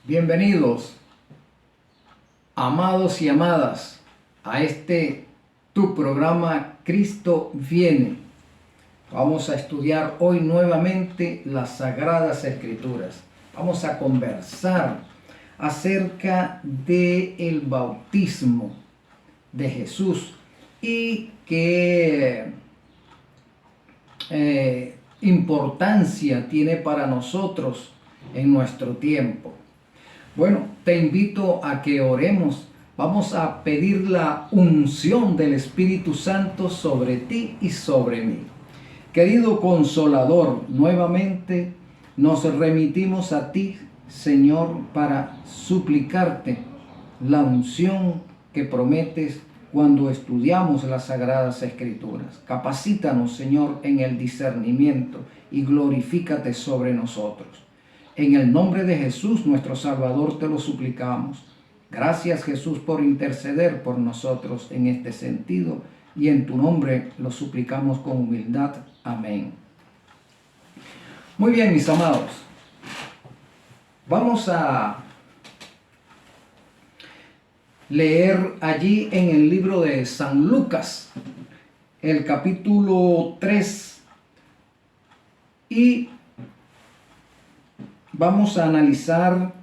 Bienvenidos, amados y amadas, a tu programa Cristo Viene. Vamos a estudiar hoy nuevamente las Sagradas Escrituras. Vamos a conversar acerca del bautismo de Jesús y qué importancia tiene para nosotros en nuestro tiempo. Bueno, te invito a que oremos. Vamos a pedir la unción del Espíritu Santo sobre ti y sobre mí. Querido Consolador, nuevamente nos remitimos a ti, Señor, para suplicarte la unción que prometes cuando estudiamos las Sagradas Escrituras. Capacítanos, Señor, en el discernimiento y glorifícate sobre nosotros. En el nombre de Jesús, nuestro Salvador, te lo suplicamos. Gracias, Jesús, por interceder por nosotros en este sentido, y en tu nombre lo suplicamos con humildad. Amén. Muy bien, mis amados. Vamos a leer allí en el libro de San Lucas, el capítulo 3, y vamos a analizar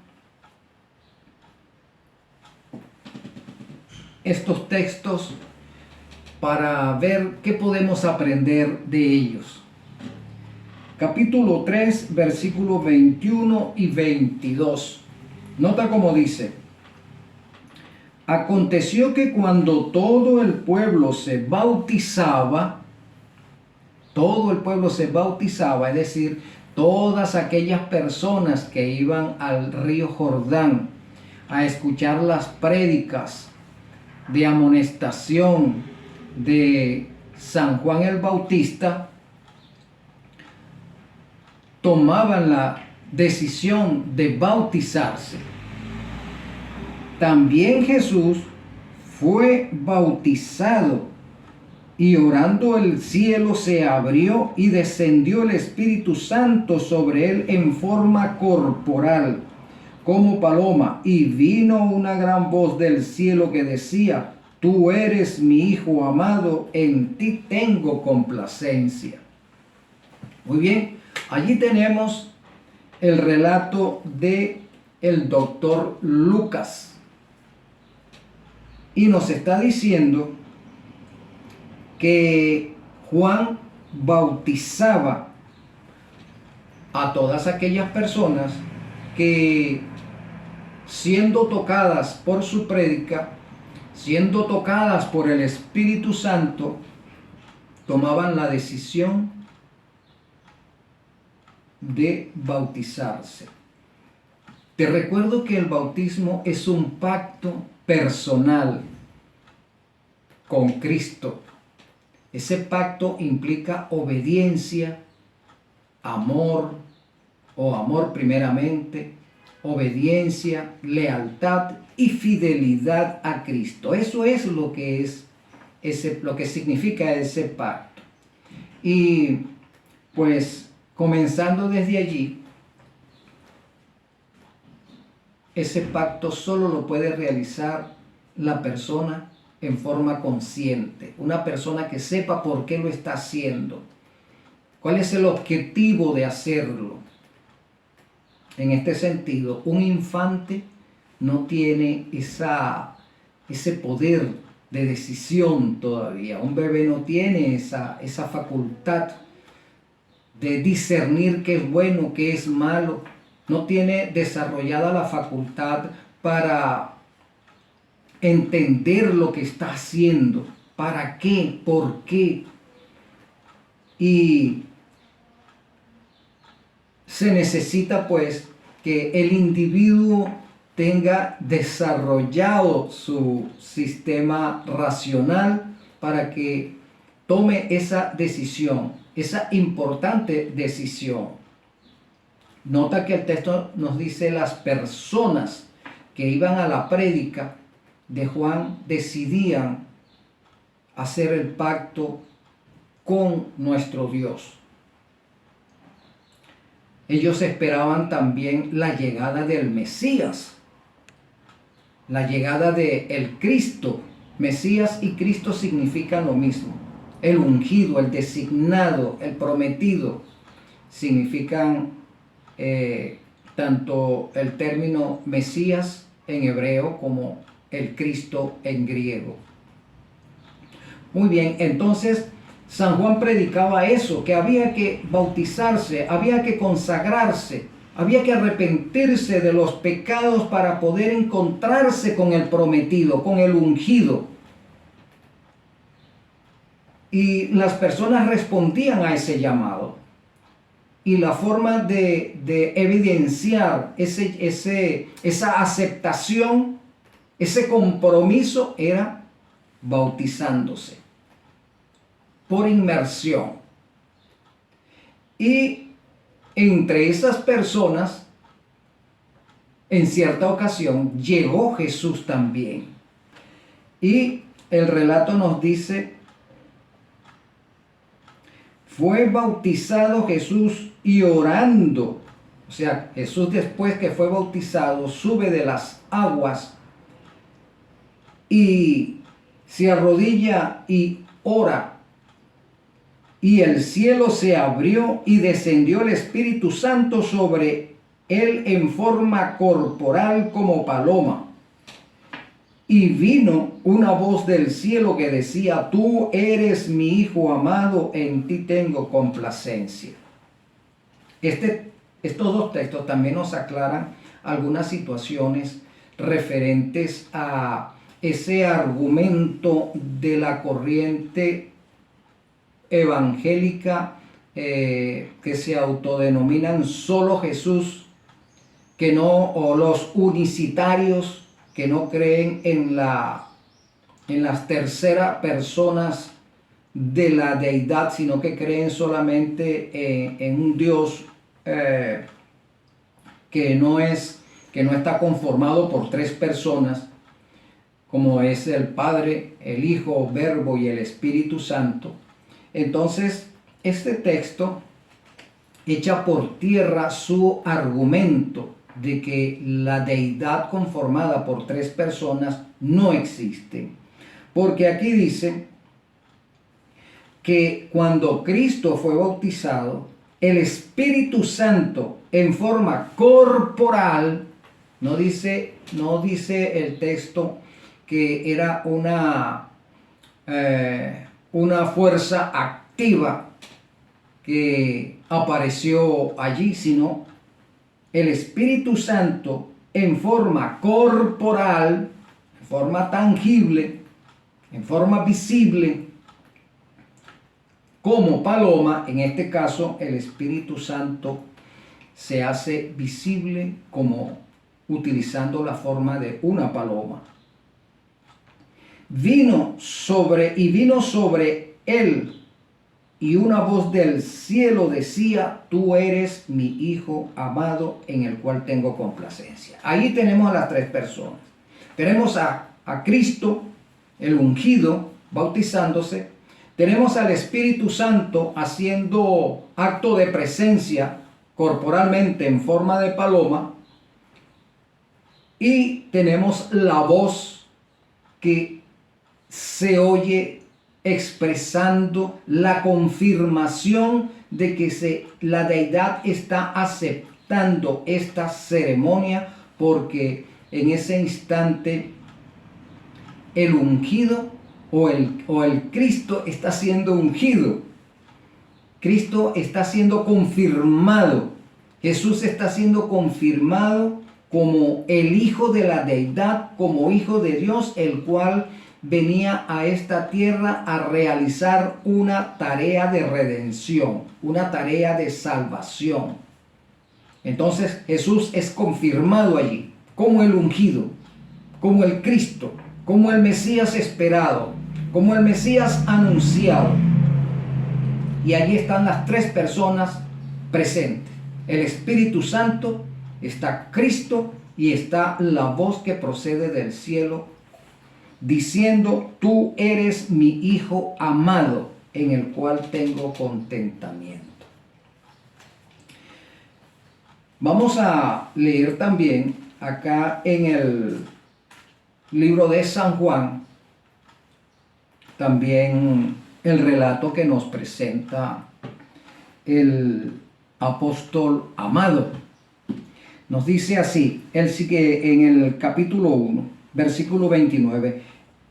estos textos para ver qué podemos aprender de ellos. Capítulo 3, versículos 21 y 22. Nota cómo dice: aconteció que cuando todo el pueblo se bautizaba, es decir, todas aquellas personas que iban al río Jordán a escuchar las prédicas de amonestación de San Juan el Bautista, tomaban la decisión de bautizarse. También Jesús fue bautizado, y orando el cielo se abrió y descendió el Espíritu Santo sobre él en forma corporal, como paloma, y vino una gran voz del cielo que decía: tú eres mi Hijo amado, en ti tengo complacencia. Muy bien, allí tenemos el relato de el doctor Lucas, y nos está diciendo que Juan bautizaba a todas aquellas personas que, siendo tocadas por su prédica, siendo tocadas por el Espíritu Santo, tomaban la decisión de bautizarse. Te recuerdo que el bautismo es un pacto personal con Cristo. Ese pacto implica obediencia, amor primeramente, obediencia, lealtad y fidelidad a Cristo. Eso es lo que significa ese pacto. Y pues, comenzando desde allí, ese pacto solo lo puede realizar la persona en forma consciente, una persona que sepa por qué lo está haciendo, cuál es el objetivo de hacerlo. En este sentido, un infante no tiene ese poder de decisión todavía. Un bebé no tiene esa facultad de discernir qué es bueno, qué es malo. No tiene desarrollada la facultad para entender lo que está haciendo, para qué, por qué. Y se necesita pues que el individuo tenga desarrollado su sistema racional para que tome esa decisión, esa importante decisión. Nota que el texto nos dice las personas que iban a la prédica de Juan decidían hacer el pacto con nuestro Dios. Ellos esperaban también la llegada del Mesías, la llegada del Cristo. Mesías y Cristo significan lo mismo. El ungido, el designado, el prometido, significan tanto el término Mesías en hebreo como el Cristo en griego. Muy bien, entonces San Juan predicaba eso, que había que bautizarse, había que consagrarse, había que arrepentirse de los pecados para poder encontrarse con el prometido, con el ungido. Y las personas respondían a ese llamado. Y la forma de evidenciar esa aceptación, ese compromiso, era bautizándose por inmersión. Y entre esas personas, en cierta ocasión, llegó Jesús también. Y el relato nos dice: fue bautizado Jesús y orando. O sea, Jesús, después que fue bautizado, sube de las aguas y se arrodilla y ora. Y el cielo se abrió y descendió el Espíritu Santo sobre él en forma corporal como paloma. Y vino una voz del cielo que decía: tú eres mi Hijo amado, en ti tengo complacencia. Estos dos textos también nos aclaran algunas situaciones referentes a ese argumento de la corriente evangélica que se autodenominan solo Jesús, que no, o los unicitarios, que no creen en las terceras personas de la deidad, sino que creen solamente en un Dios que no está conformado por tres personas, como es el Padre, el Hijo, Verbo y el Espíritu Santo. Entonces, este texto echa por tierra su argumento de que la deidad conformada por tres personas no existe. Porque aquí dice que cuando Cristo fue bautizado, el Espíritu Santo en forma corporal, no dice el texto que era una fuerza activa que apareció allí, sino el Espíritu Santo en forma corporal, en forma tangible, en forma visible, como paloma. En este caso, el Espíritu Santo se hace visible como utilizando la forma de una paloma. Vino sobre él, y una voz del cielo decía: tú eres mi Hijo amado, en el cual tengo complacencia. Ahí tenemos a las tres personas. Tenemos a Cristo, el ungido, bautizándose. Tenemos al Espíritu Santo haciendo acto de presencia corporalmente en forma de paloma. Y tenemos la voz que se oye expresando la confirmación de que la deidad está aceptando esta ceremonia, porque en ese instante el ungido o el Cristo está siendo ungido. Cristo está siendo confirmado. Jesús está siendo confirmado como el Hijo de la deidad, como Hijo de Dios, el cual venía a esta tierra a realizar una tarea de redención, una tarea de salvación. Entonces Jesús es confirmado allí como el ungido, como el Cristo, como el Mesías esperado, como el Mesías anunciado. y allí están las tres personas presentes. El Espíritu Santo, está Cristo y está la voz que procede del cielo diciendo: tú eres mi Hijo amado, en el cual tengo contentamiento. Vamos a leer también acá en el libro de San Juan, también el relato que nos presenta el apóstol amado. Nos dice así, él sigue en el capítulo 1, versículo 29.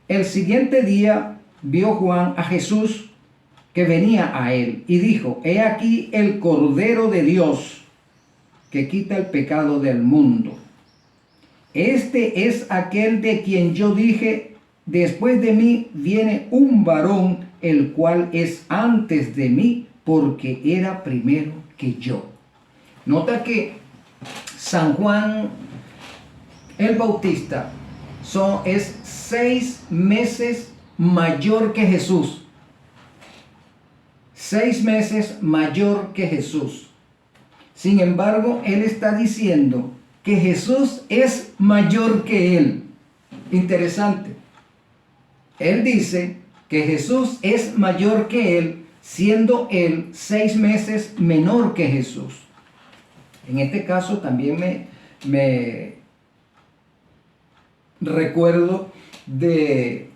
El siguiente día vio Juan a Jesús que venía a él y dijo: he aquí el Cordero de Dios que quita el pecado del mundo. Este es aquel de quien yo dije: después de mí viene un varón, el cual es antes de mí, porque era primero que yo. Nota que San Juan el Bautista es 6 meses mayor que Jesús. 6 meses mayor que Jesús. Sin embargo, él está diciendo que Jesús es mayor que él. Interesante. Él dice que Jesús es mayor que él, siendo él 6 meses menor que Jesús. En este caso también me recuerdo de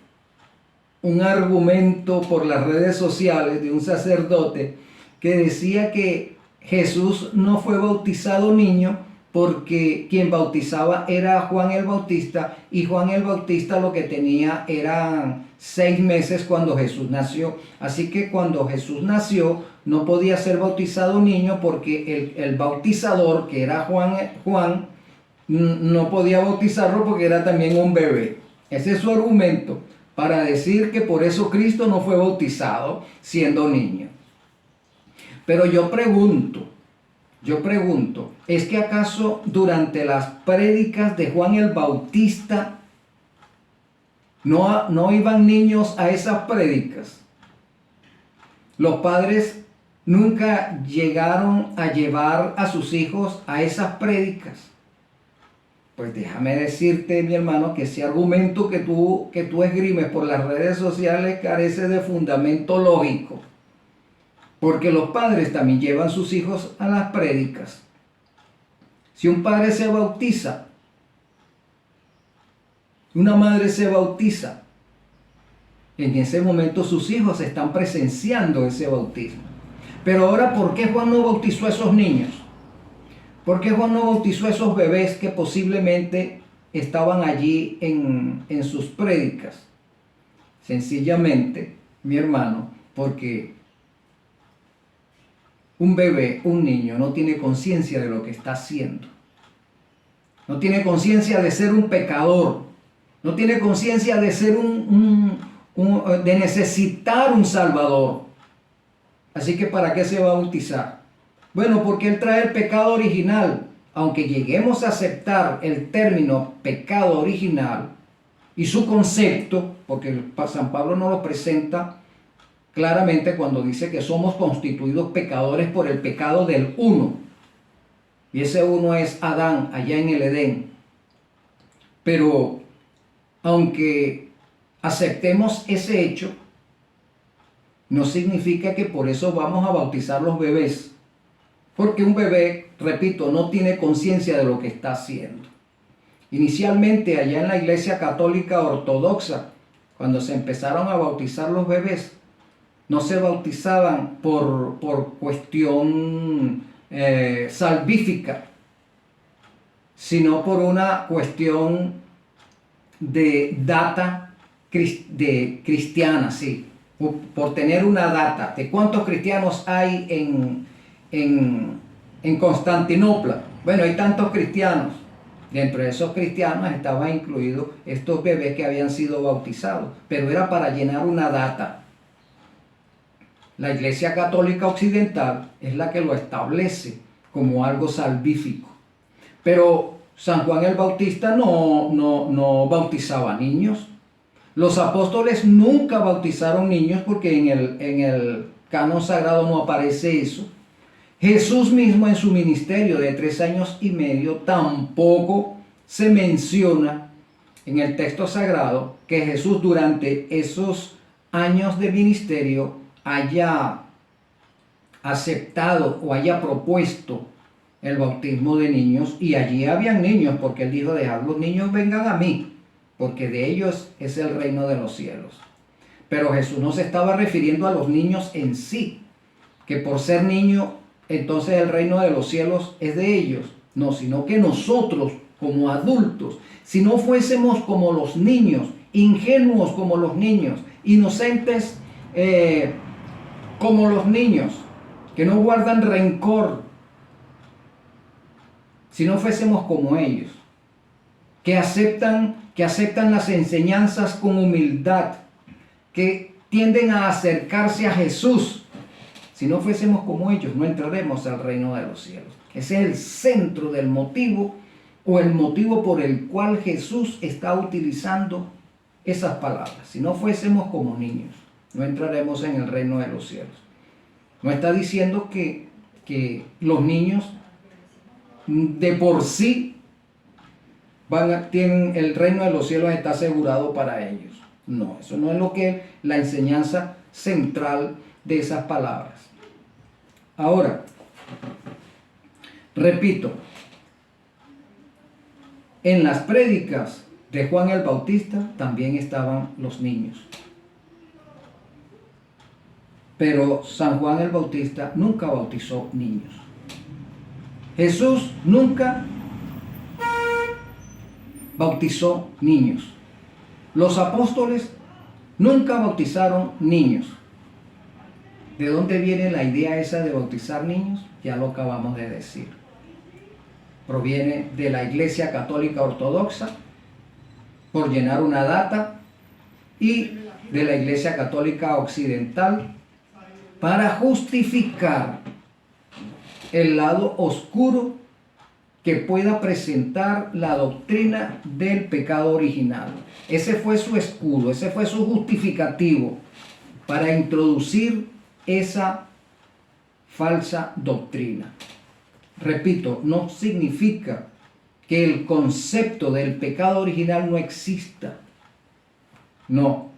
un argumento por las redes sociales de un sacerdote que decía que Jesús no fue bautizado niño porque quien bautizaba era Juan el Bautista, y Juan el Bautista lo que tenía eran 6 meses cuando Jesús nació. Así que cuando Jesús nació no podía ser bautizado niño porque el bautizador, que era Juan, no podía bautizarlo porque era también un bebé. Ese es su argumento para decir que por eso Cristo no fue bautizado siendo niño. Pero yo pregunto, ¿es que acaso durante las prédicas de Juan el Bautista no iban niños a esas prédicas? Los padres nunca llegaron a llevar a sus hijos a esas prédicas. Pues déjame decirte, mi hermano, que ese argumento que tú esgrimes por las redes sociales carece de fundamento lógico. Porque los padres también llevan sus hijos a las prédicas. Si un padre se bautiza, una madre se bautiza, en ese momento sus hijos están presenciando ese bautismo. Pero ahora, ¿por qué Juan no bautizó a esos niños? ¿Por qué Juan no bautizó a esos bebés que posiblemente estaban allí en sus prédicas? Sencillamente, mi hermano, porque un bebé, un niño, no tiene conciencia de lo que está haciendo. No tiene conciencia de ser un pecador. No tiene conciencia de ser de necesitar un Salvador. Así que ¿para qué se va a bautizar? Bueno, porque él trae el pecado original. Aunque lleguemos a aceptar el término pecado original y su concepto, porque San Pablo nos lo presenta claramente cuando dice que somos constituidos pecadores por el pecado del uno. Y ese uno es Adán, allá en el Edén. Pero aunque aceptemos ese hecho, no significa que por eso vamos a bautizar los bebés. Porque un bebé, repito, no tiene conciencia de lo que está haciendo. Inicialmente, allá en la Iglesia Católica Ortodoxa, cuando se empezaron a bautizar los bebés, no se bautizaban por cuestión salvífica, sino por una cuestión de data cristiana, sí, por tener una data de cuántos cristianos hay en Constantinopla. Bueno, hay tantos cristianos. Dentro de esos cristianos estaban incluidos estos bebés que habían sido bautizados, pero era para llenar una data. La Iglesia Católica Occidental es la que lo establece como algo salvífico. Pero San Juan el Bautista no bautizaba niños. Los apóstoles nunca bautizaron niños porque en el canon sagrado no aparece eso. Jesús mismo en su ministerio de 3 años y medio tampoco se menciona en el texto sagrado que Jesús durante esos años de ministerio haya aceptado o haya propuesto el bautismo de niños, y allí habían niños, porque él dijo: dejad los niños vengan a mí, porque de ellos es el reino de los cielos. Pero Jesús no se estaba refiriendo a los niños en sí, que por ser niño entonces el reino de los cielos es de ellos. No, sino que nosotros como adultos, si no fuésemos como los niños, ingenuos como los niños, inocentes como los niños, que no guardan rencor, si no fuésemos como ellos, que aceptan las enseñanzas con humildad, que tienden a acercarse a Jesús, si no fuésemos como ellos, no entraremos al reino de los cielos. Ese es el centro del motivo, o el motivo por el cual Jesús está utilizando esas palabras. Si no fuésemos como niños, no entraremos en el reino de los cielos. No está diciendo que los niños de por sí tienen el reino de los cielos, está asegurado para ellos. No, eso no es lo que es la enseñanza central de esas palabras. Ahora, repito, en las prédicas de Juan el Bautista también estaban los niños. Pero San Juan el Bautista nunca bautizó niños. Jesús nunca bautizó niños. Los apóstoles nunca bautizaron niños. ¿De dónde viene la idea esa de bautizar niños? Ya lo acabamos de decir. Proviene de la Iglesia Católica Ortodoxa, por llenar una data, y de la Iglesia Católica Occidental, para justificar el lado oscuro que pueda presentar la doctrina del pecado original. Ese fue su escudo, ese fue su justificativo para introducir esa falsa doctrina. Repito, no significa que el concepto del pecado original no exista. No,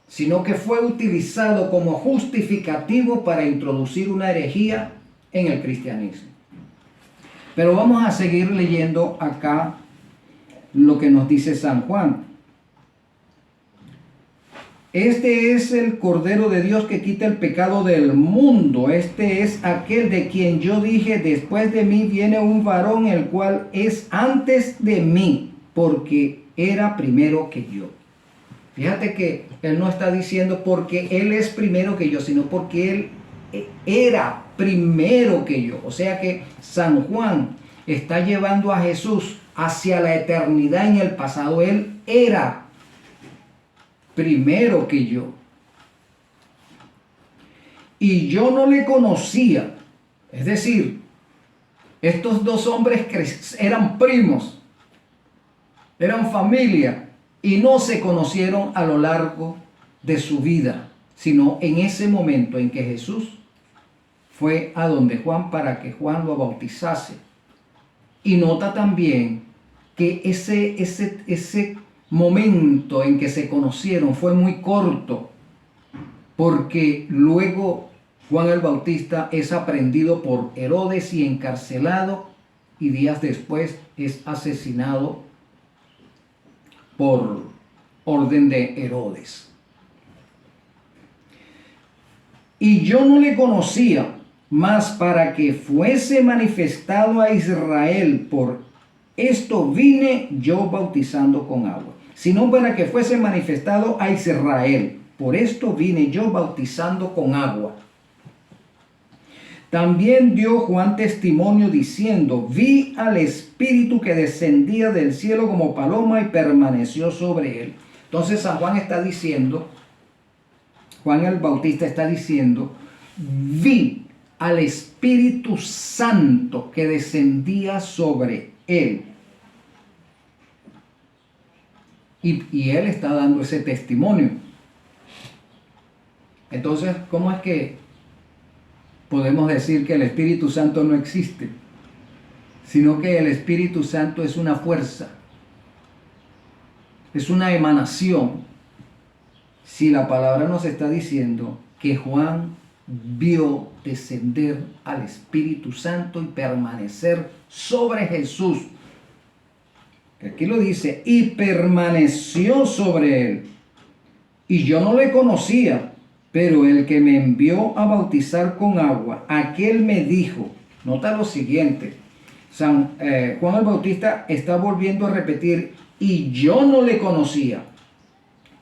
sino que fue utilizado como justificativo para introducir una herejía en el cristianismo. Pero vamos a seguir leyendo acá lo que nos dice San Juan. Este es el Cordero de Dios que quita el pecado del mundo. Este es aquel de quien yo dije: después de mí viene un varón, el cual es antes de mí, porque era primero que yo. Fíjate que él no está diciendo porque él es primero que yo, sino porque él era primero que yo. O sea que San Juan está llevando a Jesús hacia la eternidad en el pasado. Él era primero que yo. Y yo no le conocía. Es decir, estos dos hombres eran primos, eran familia, y no se conocieron a lo largo de su vida, sino en ese momento en que Jesús fue a donde Juan para que Juan lo bautizase. Y nota también que ese momento en que se conocieron fue muy corto, porque luego Juan el Bautista es aprehendido por Herodes y encarcelado, y días después es asesinado por orden de Herodes. Y yo no le conocía, mas para que fuese manifestado a Israel, por esto vine yo bautizando con agua. Sino para que fuese manifestado a Israel, por esto vine yo bautizando con agua. También dio Juan testimonio diciendo: vi al Espíritu que descendía del cielo como paloma y permaneció sobre él. Entonces San Juan está diciendo, Juan el Bautista está diciendo: vi al Espíritu Santo que descendía sobre él. Y él está dando ese testimonio. Entonces, ¿cómo es que podemos decir que el Espíritu Santo no existe, sino que el Espíritu Santo es una fuerza, es una emanación. Si la palabra nos está diciendo que Juan vio descender al Espíritu Santo y permanecer sobre Jesús. Aquí lo dice, y permaneció sobre él. Y yo no le conocía, pero el que me envió a bautizar con agua, aquel me dijo, nota lo siguiente, Juan el Bautista está volviendo a repetir, y yo no le conocía,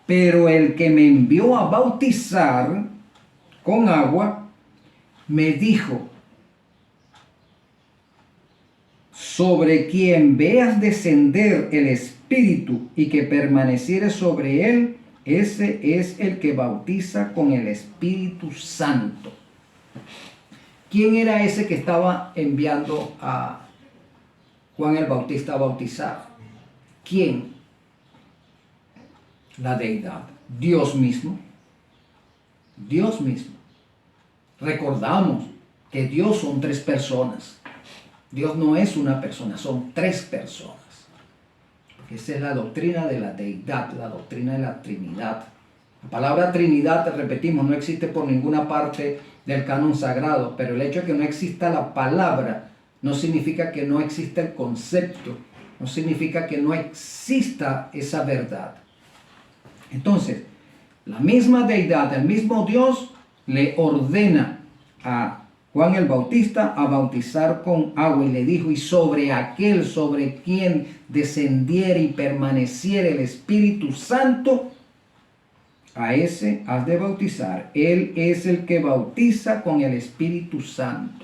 pero el que me envió a bautizar con agua, me dijo, sobre quien veas descender el Espíritu y que permaneciere sobre él, ese es el que bautiza con el Espíritu Santo. ¿Quién era ese que estaba enviando a Juan el Bautista a bautizar? ¿Quién? La deidad, Dios mismo. Dios mismo. Recordamos que Dios son tres personas. Dios no es una persona, son tres personas. Esa es la doctrina de la deidad, la doctrina de la Trinidad. La palabra Trinidad, repetimos, no existe por ninguna parte del canon sagrado, pero el hecho de que no exista la palabra no significa que no exista el concepto, no significa que no exista esa verdad. Entonces, la misma deidad, el mismo Dios, le ordena a Juan el Bautista a bautizar con agua y le dijo, y sobre aquel sobre quien descendiere y permaneciere el Espíritu Santo, a ese has de bautizar. Él es el que bautiza con el Espíritu Santo.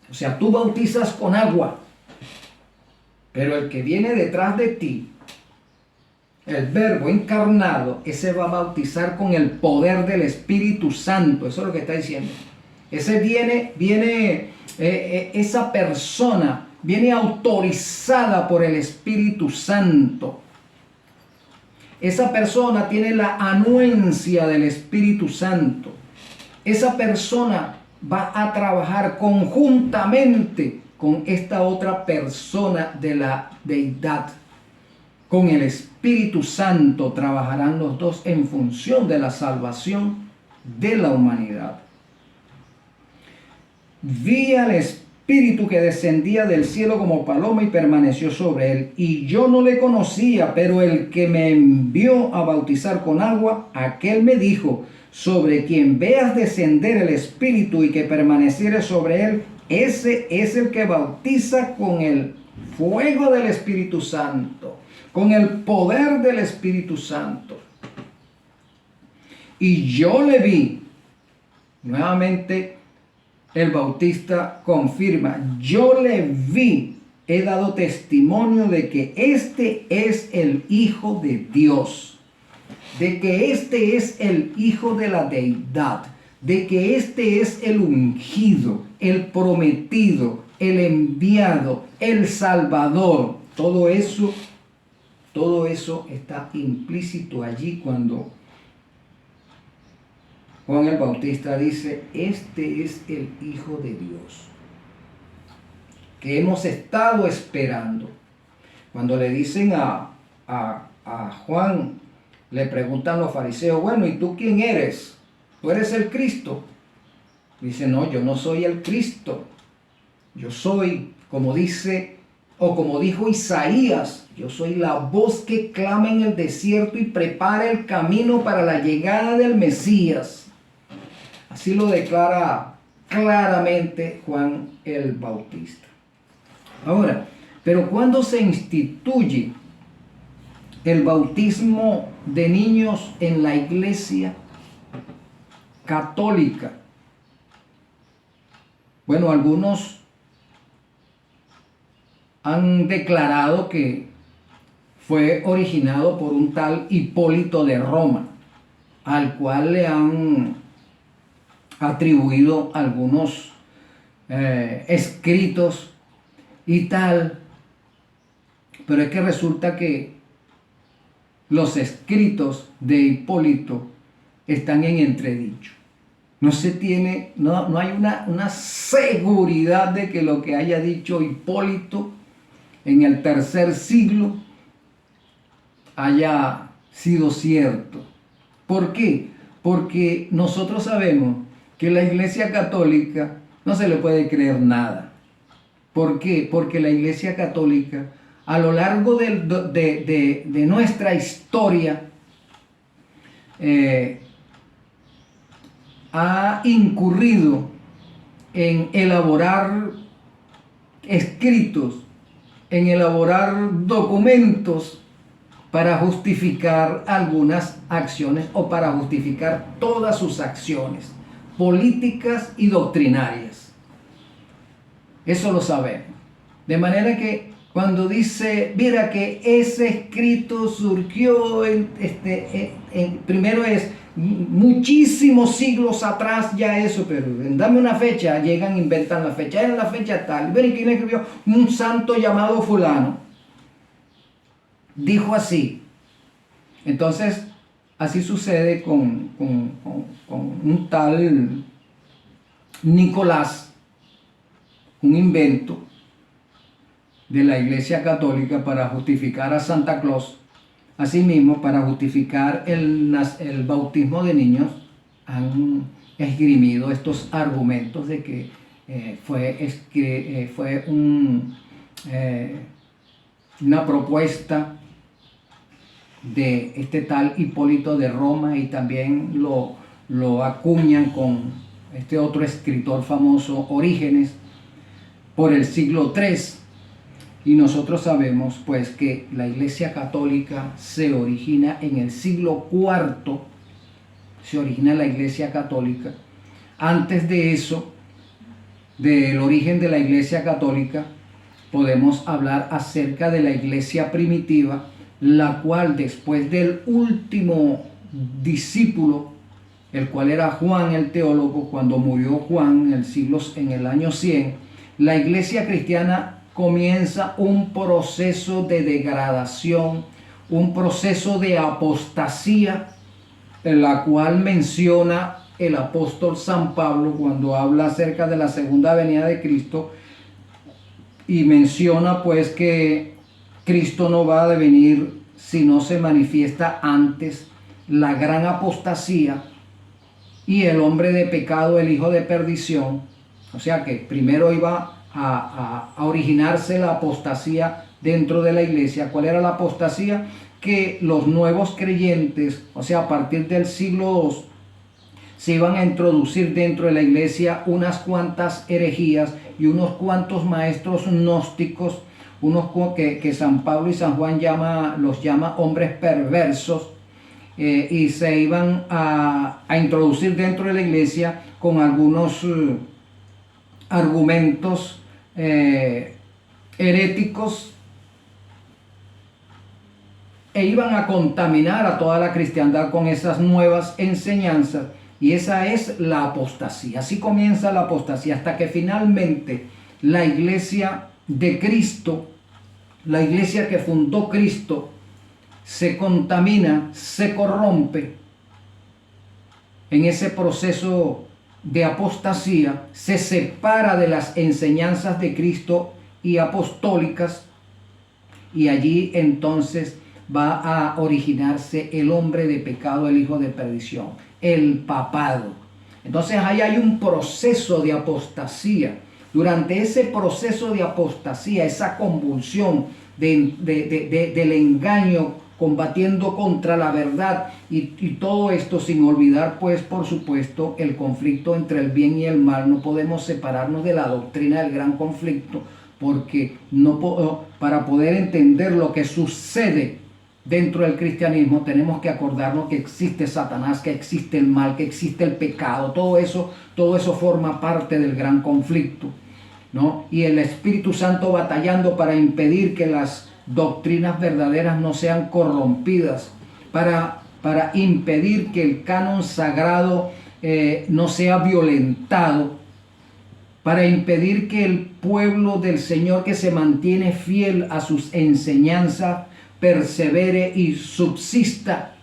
O sea, tú bautizas con agua, pero el que viene detrás de ti, el Verbo encarnado, ese va a bautizar con el poder del Espíritu Santo. Eso es lo que está diciendo. Ese esa persona viene autorizada por el Espíritu Santo. Esa persona tiene la anuencia del Espíritu Santo. Esa persona va a trabajar conjuntamente con esta otra persona de la deidad. Con el Espíritu Santo trabajarán los dos en función de la salvación de la humanidad. Vi al Espíritu que descendía del cielo como paloma y permaneció sobre él. Y yo no le conocía, pero el que me envió a bautizar con agua, aquel me dijo, sobre quien veas descender el Espíritu y que permaneciere sobre él, ese es el que bautiza con el fuego del Espíritu Santo, con el poder del Espíritu Santo. Y yo le vi, nuevamente el Bautista confirma, yo le vi, he dado testimonio de que este es el Hijo de Dios, de que este es el Hijo de la deidad, de que este es el ungido, el prometido, el enviado, el Salvador. Todo eso está implícito allí cuando Juan el Bautista dice, este es el Hijo de Dios, que hemos estado esperando. Cuando le dicen a Juan, le preguntan los fariseos, bueno, ¿y tú quién eres? ¿Tú eres el Cristo? Dice, no, yo no soy el Cristo. Yo soy, como dice, o como dijo Isaías, yo soy la voz que clama en el desierto y prepara el camino para la llegada del Mesías. Así lo declara claramente Juan el Bautista. Ahora, pero ¿cuándo se instituye el bautismo de niños en la Iglesia católica? Bueno, algunos han declarado que fue originado por un tal Hipólito de Roma, al cual le han atribuido algunos escritos y tal, pero es que resulta que los escritos de Hipólito están en entredicho. No se tiene, no hay una seguridad de que lo que haya dicho Hipólito en el tercer siglo haya sido cierto. ¿Por qué? Porque nosotros sabemos que la Iglesia Católica no se le puede creer nada. ¿Por qué? Porque la Iglesia Católica a lo largo de nuestra historia ha incurrido en elaborar escritos, en elaborar documentos para justificar algunas acciones o para justificar todas sus acciones políticas y doctrinarias. Eso lo sabemos. De manera que cuando dice, mira que ese escrito surgió primero es muchísimos siglos atrás ya eso, pero dame una fecha, llegan, inventan la fecha, era la fecha tal. Ven, ¿quién escribió? Un santo llamado fulano. Dijo así. Entonces, así sucede con un tal Nicolás, un invento de la Iglesia Católica para justificar a Santa Claus. Asimismo, para justificar el bautismo de niños, han esgrimido estos argumentos de que fue una propuesta de este tal Hipólito de Roma, y también lo acuñan con este otro escritor famoso, Orígenes, por el siglo III. Y nosotros sabemos pues que la Iglesia Católica se origina en el siglo IV, se origina la Iglesia Católica. Antes de eso, del origen de la Iglesia Católica, podemos hablar acerca de la Iglesia primitiva, la cual después del último discípulo, el cual era Juan el teólogo, cuando murió Juan en el año 100, la Iglesia cristiana comienza un proceso de degradación, un proceso de apostasía, en la cual menciona el apóstol San Pablo cuando habla acerca de la segunda venida de Cristo, y menciona pues que Cristo no va a venir si no se manifiesta antes la gran apostasía y el hombre de pecado, el hijo de perdición. O sea que primero iba a originarse la apostasía dentro de la iglesia. ¿Cuál era la apostasía? Que los nuevos creyentes, o sea, a partir del siglo II, se iban a introducir dentro de la iglesia unas cuantas herejías y unos cuantos maestros gnósticos, unos que San Pablo y San Juan los llama hombres perversos, y se iban a introducir dentro de la iglesia con algunos argumentos heréticos, e iban a contaminar a toda la cristiandad con esas nuevas enseñanzas. Y esa es la apostasía. Así comienza la apostasía, hasta que finalmente la iglesia de Cristo, la iglesia que fundó Cristo, se contamina, se corrompe en ese proceso de apostasía, se separa de las enseñanzas de Cristo y apostólicas, y allí entonces va a originarse el hombre de pecado, el hijo de perdición, el papado. Entonces ahí hay un proceso de apostasía. Durante ese proceso de apostasía, esa convulsión del engaño, combatiendo contra la verdad, y todo esto sin olvidar pues por supuesto el conflicto entre el bien y el mal. No podemos separarnos de la doctrina del gran conflicto, porque para poder entender lo que sucede dentro del cristianismo tenemos que acordarnos que existe Satanás, que existe el mal, que existe el pecado. Todo eso forma parte del gran conflicto, ¿no? Y el Espíritu Santo batallando para impedir que las doctrinas verdaderas no sean corrompidas, para impedir que el canon sagrado no sea violentado, para impedir que el pueblo del Señor, que se mantiene fiel a sus enseñanzas, persevere y subsista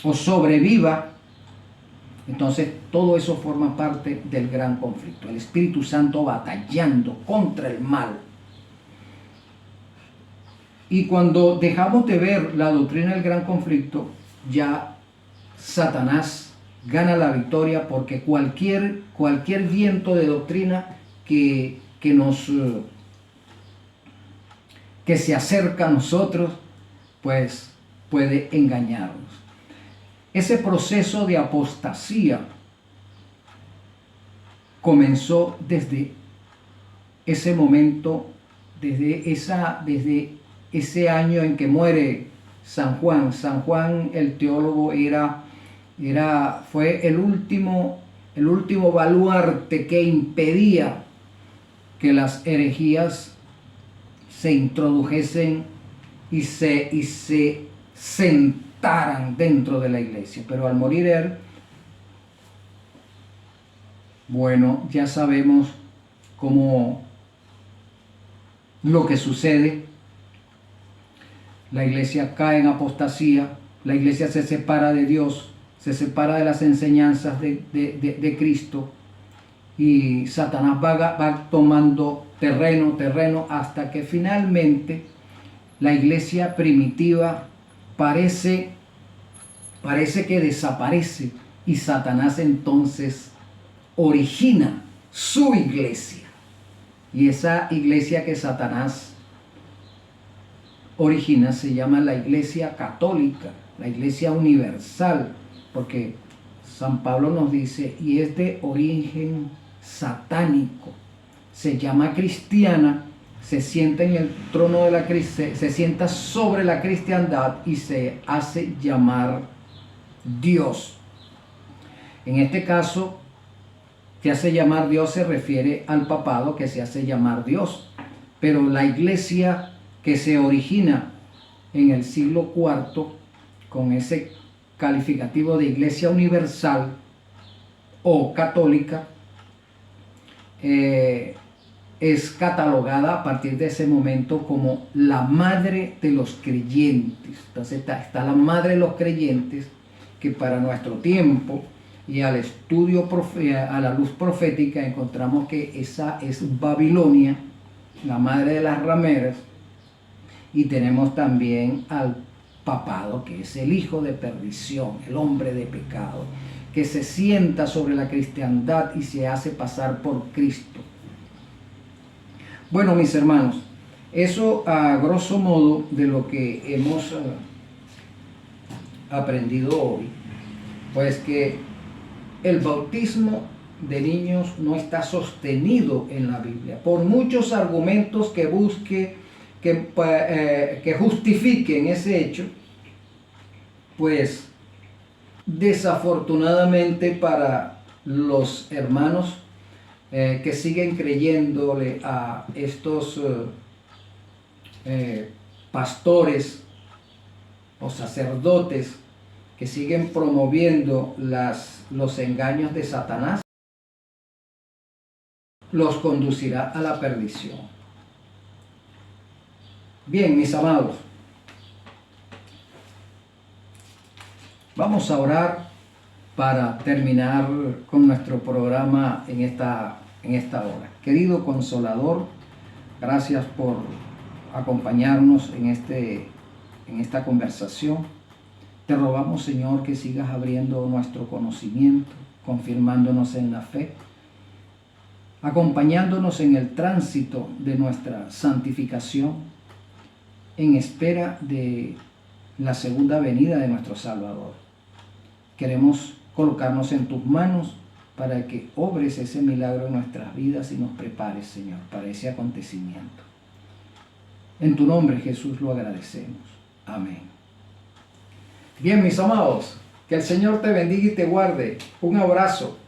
o sobreviva Entonces, todo eso forma parte del gran conflicto. El Espíritu Santo batallando contra el mal. Y cuando dejamos de ver la doctrina del gran conflicto, ya Satanás gana la victoria, porque cualquier viento de doctrina que se acerca a nosotros, pues puede engañarnos. Ese proceso de apostasía comenzó desde ese momento, desde ese año en que muere San Juan. San Juan, el teólogo, fue el último baluarte que impedía que las herejías se introdujesen y se sentaran dentro de la iglesia. Pero al morir él, bueno, ya sabemos cómo lo que sucede. La iglesia cae en apostasía, la iglesia se separa de Dios, se separa de las enseñanzas de Cristo, y Satanás va tomando terreno hasta que finalmente la iglesia primitiva parece que desaparece, y Satanás entonces origina su iglesia. Y esa iglesia que Satanás origina se llama la iglesia católica, la iglesia universal, porque San Pablo nos dice, y es de origen satánico, se llama cristiana, se sienta en el trono de la se sienta sobre la cristiandad y se hace llamar Dios. En este caso, que hace llamar Dios se refiere al papado, que se hace llamar Dios, pero la iglesia que se origina en el siglo IV con ese calificativo de iglesia universal o católica, es catalogada a partir de ese momento como la madre de los creyentes. Entonces está la madre de los creyentes, que para nuestro tiempo y al estudio, a la luz profética, encontramos que esa es Babilonia, la madre de las rameras, y tenemos también al papado, que es el hijo de perdición, el hombre de pecado, que se sienta sobre la cristiandad y se hace pasar por Cristo. Bueno, mis hermanos, eso a grosso modo de lo que hemos aprendido hoy, pues que el bautismo de niños no está sostenido en la Biblia, por muchos argumentos que busque que justifiquen ese hecho. Pues desafortunadamente para los hermanos que siguen creyéndole a estos pastores o sacerdotes que siguen promoviendo los engaños de Satanás, los conducirá a la perdición. Bien, mis amados, vamos a orar para terminar con nuestro programa en esta hora. Querido Consolador, gracias por acompañarnos en esta conversación. Te rogamos, Señor, que sigas abriendo nuestro conocimiento, confirmándonos en la fe, acompañándonos en el tránsito de nuestra santificación, en espera de la segunda venida de nuestro Salvador. Queremos colocarnos en tus manos para que obres ese milagro en nuestras vidas y nos prepares, Señor, para ese acontecimiento. En tu nombre, Jesús, lo agradecemos. Amén. Bien, mis amados, que el Señor te bendiga y te guarde. Un abrazo.